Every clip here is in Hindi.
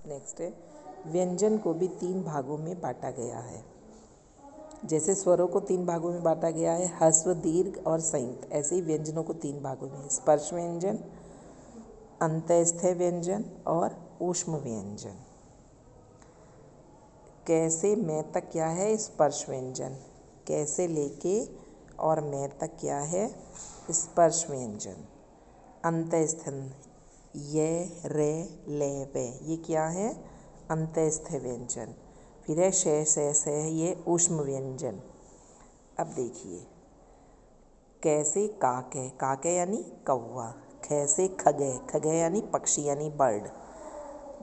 नेक्स्ट है, व्यंजन को भी 3 भागों में बांटा गया है। जैसे स्वरों को 3 भागों में बांटा गया है, ह्रस्व, दीर्घ और संयुक्त, ऐसे ही व्यंजनों को 3 भागों में, स्पर्श व्यंजन, अंतःस्थ व्यंजन और ऊष्म व्यंजन। कैसे मैं तक क्या है? स्पर्श व्यंजन। कैसे लेके और मैं तक क्या है? स्पर्श व्यंजन। अंतःस्थ ये, रे, ले, वे, ये क्या है? अंतःस्थ व्यंजन। फिर है शे, से, ये ऊष्म व्यंजन। अब देखिए, कैसे काके, काके यानी कौवा, कैसे खगे, खगे यानी पक्षी यानी बर्ड,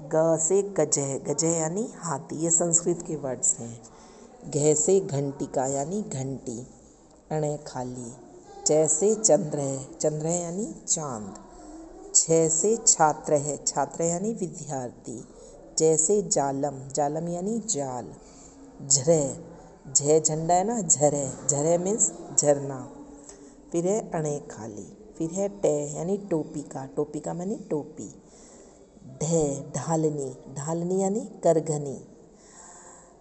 ग से गजह, गजह यानी हाथी, ये संस्कृत के वर्ड्स हैं। घ से घंटिका यानी घंटी, अणे खाली, च से चंद्र है, चंद्र है यानी चांद, छ से छात्र है, छात्र यानी विद्यार्थी, जैसे जालम, जालम यानी जाल, झरे, झे झंडा है ना, झरे, झरे मीन्स झरना। फिर है अणे खाली। फिर है टे यानी टोपी का, टोपी का मानी टोपी, ढे ढालनी, ढालनी यानी करघनी।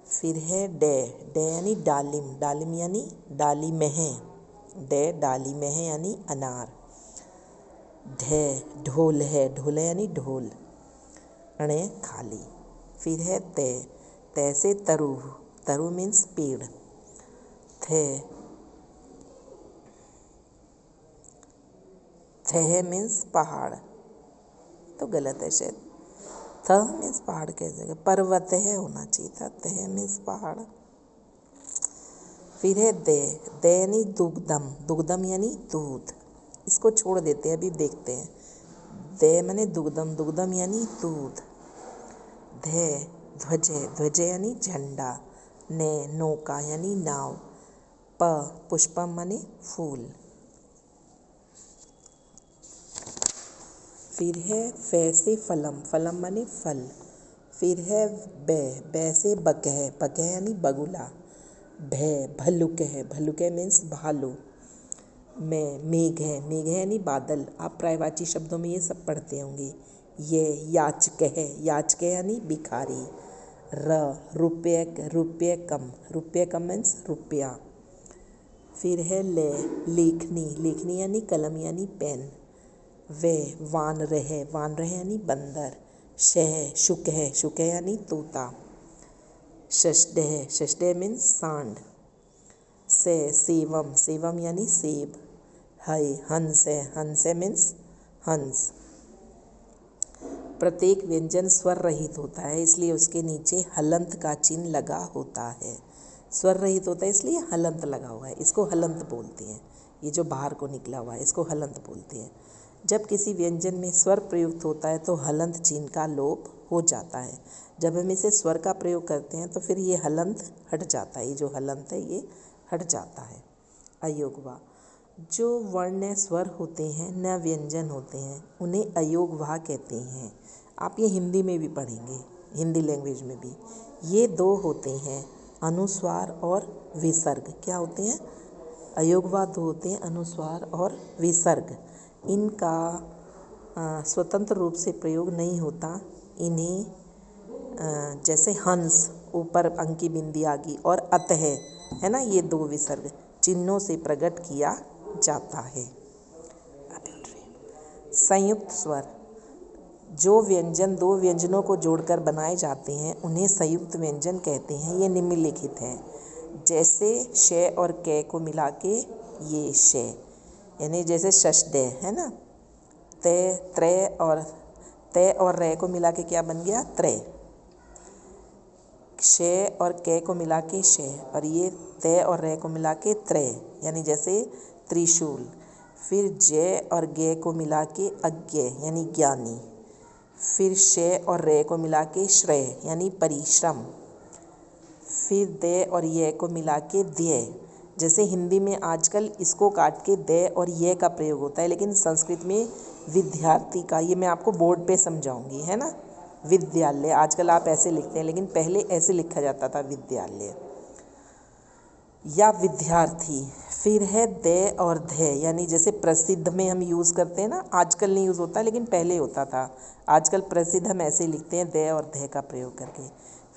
फिर है डे, डे यानी डालिम, डालिम यानी डाली में है, डे डाली में है यानी अनार। ढे ढोल है, ढोल यानी ढोल, अणे खाली। फिर है ते, ते से तरु, तरु मीन्स पेड़, थे, थे मीन्स पहाड़, तो गलत है शायद, थ मीन्स पहाड़ कह जगह, पर्वत है होना चाहिए था, थे मीन्स पहाड़। फिर है दे, दे यानी दुग्धम, दुग्धम यानी दूध, इसको छोड़ देते हैं, अभी देखते हैं। दे माने दुग्धम, दुग्धम यानी दूध। धे ध्वजे, ध्वजे यानी झंडा, ने नौका यानी नाव, प पुष्पम माने फूल। फिर है फे से फलम, फलम माने फल। फिर है बे, बे से बकह, बकह यानी बगुला, भे भल्लुक है, भल्लुक मीन्स भालू। में मेघ है, मेघ यानी बादल, आप प्रायवाची शब्दों में ये सब पढ़ते होंगे। ये याचक है, याचक यानी भिखारी। र रुपये, रुपये कम, रुपये कम मीन्स रुपया। फिर है ले, लेखनी, लेखनी यानी कलम यानी पेन। वे वान रहे, वान रहे यानी बंदर। शह शुक है, शुक यानी तोता। षष्ठे, षष्ठे मीन्स सांड। से सेवम, सेवम यानी सेब। है हंस है, हंस मीन्स हंस। प्रत्येक व्यंजन स्वर रहित होता है, इसलिए उसके नीचे हलंत का चिन्ह लगा होता है। स्वर रहित होता है इसलिए हलंत लगा हुआ है, इसको हलंत बोलते हैं। ये जो बाहर को निकला हुआ है इसको हलंत बोलते हैं। जब किसी व्यंजन में स्वर प्रयुक्त होता है तो हलंत चिन्ह का लोप हो जाता है। जब हम इसे स्वर का प्रयोग करते हैं तो फिर ये हलंत हट जाता है, ये जो हलंत है ये हट जाता है। अयोगवा, जो वर्ण स्वर होते हैं न व्यंजन होते हैं उन्हें अयोगवाह कहते हैं। आप ये हिंदी में भी पढ़ेंगे, हिंदी लैंग्वेज में भी। ये 2 होते हैं, अनुस्वार और विसर्ग। क्या होते हैं? अयोगवाह 2 होते हैं, अनुस्वार और विसर्ग। इनका स्वतंत्र रूप से प्रयोग नहीं होता। इन्हें जैसे हंस, ऊपर अंकी बिंदी आ गई, और अतः है ना, ये 2 विसर्ग चिन्हों से प्रकट किया जाता है। संयुक्त स्वर, जो व्यंजन 2 व्यंजनों को जोड़कर बनाए जाते हैं उन्हें संयुक्त व्यंजन कहते हैं। ये निम्नलिखित हैं, जैसे शे और कै को मिला के ये शे, यानी जैसे षष्ठे है ना, ते और रे को मिला के क्या बन गया? त्रे। शे और कै को मिला के शे, और ये ते और रे को मिला के त्रे, यानी जैसे त्रिशूल। फिर जे और गे को मिला के अज्ञे यानी ज्ञानी। फिर शे और रे को मिला के श्रेय यानी परिश्रम। फिर दे और ये को मिला के द्ये, जैसे हिंदी में आजकल इसको काट के दे और ये का प्रयोग होता है, लेकिन संस्कृत में विद्यार्थी का, ये मैं आपको बोर्ड पे समझाऊंगी, है ना। विद्यालय आजकल आप ऐसे लिखते हैं, लेकिन पहले ऐसे लिखा जाता था, विद्यालय या विद्यार्थी। फिर है दे और धे, यानी जैसे प्रसिद्ध में हम यूज़ करते हैं ना, आजकल नहीं यूज़ होता लेकिन पहले होता था। आजकल प्रसिद्ध हम ऐसे लिखते हैं दे और धे का प्रयोग करके।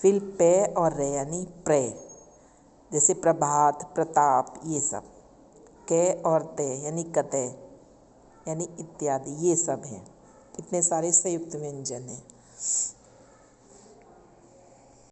फिर पे और रे यानी प्रे, जैसे प्रभात, प्रताप, ये सब। के और ते यानी कते यानी इत्यादि, ये सब हैं। इतने सारे संयुक्त व्यंजन हैं।